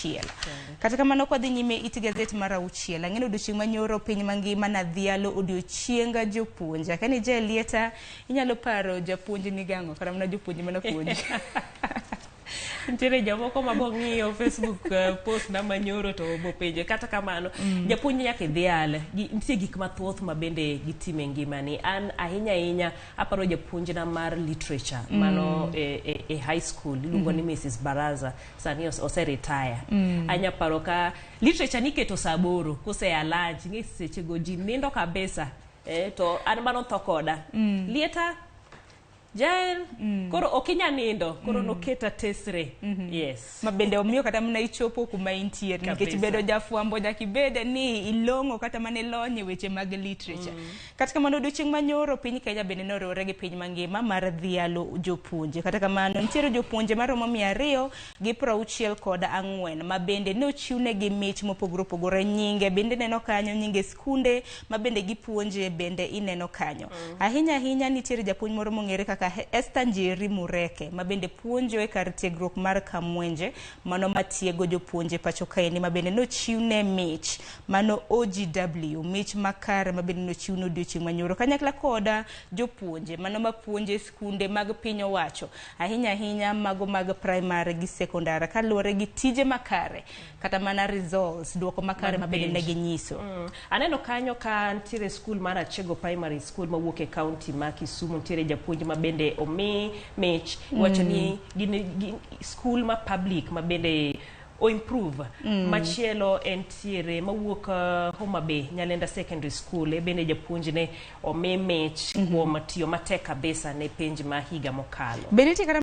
auchiel. Kata kamano kwa dhi nyime it gazet mar auchiel, ang'eno odiochieng' manyoro piny mangima na dhialo odiochienga jopuonj. Kani Lieta inyalo paro japuonj ni gang'o kata mana jopuonj mana puonj. Ntiere jamoko mabong'iyo Facebook post na manyoro to bopeje kata kamano Japuonj Nyaka Idhial nitie gik mathoth ma bende gitime ngimani. An ahinya aparo japuonj na mar literature mano e high school iluongo ni Mrs. Baraza sani ose retire. Anya paro ka literature niketo saa 8 kose a lunch ngi seche go ji nindo kabisa to an mano to koda Lieta Jael, koro okinya nindo, koro noketa tesre. Yes. Mabende omiyo kata mna ichopo kuma intiere nikech bedo jafuambo nyakibede ni ilongo kata mane lonye weche mag literature. Kata kamano odiochieng' manyoro piny Kenya bende norore gi piny mangima mar dhialo jopuonje. Kata kamano nitiere jopuonje maromo 264 mabende nochiwne gi mich mopogore opogore. Nyinge bende neno kanyo, nyinge skunde mabende gipuonje bende ineno kanyo. Ahinya nitiere japuonj moro mong'ere kaka Esther Njeri Mureke mabende puonjo e kar tiegruok mar Kamwenje mano matiego jopuonje pacho kaeni mabende nochiwne mich mano OGW mich makare mabende nochiwne odiochieng' manyoro kanyakla koda jopuonje mano mapuonje skunde mag piny owacho ahinya mago mag primary gi sekondar kaluwore gi tije makare kata mana results duoko makare mabende ne ginyiso. Aneno kanyo ka ntiere skul mar Achego Primary School mawuok e county ma Kisumu ntiere japuonj mabende omi mich wacho ni skul ma public mabende o improve. Machielo entiere mawuok Homa Bay Nyalenda Secondary School bende japuonj ne omi mich kuom tiyo matek kabisa ne penj ma higa mokalo.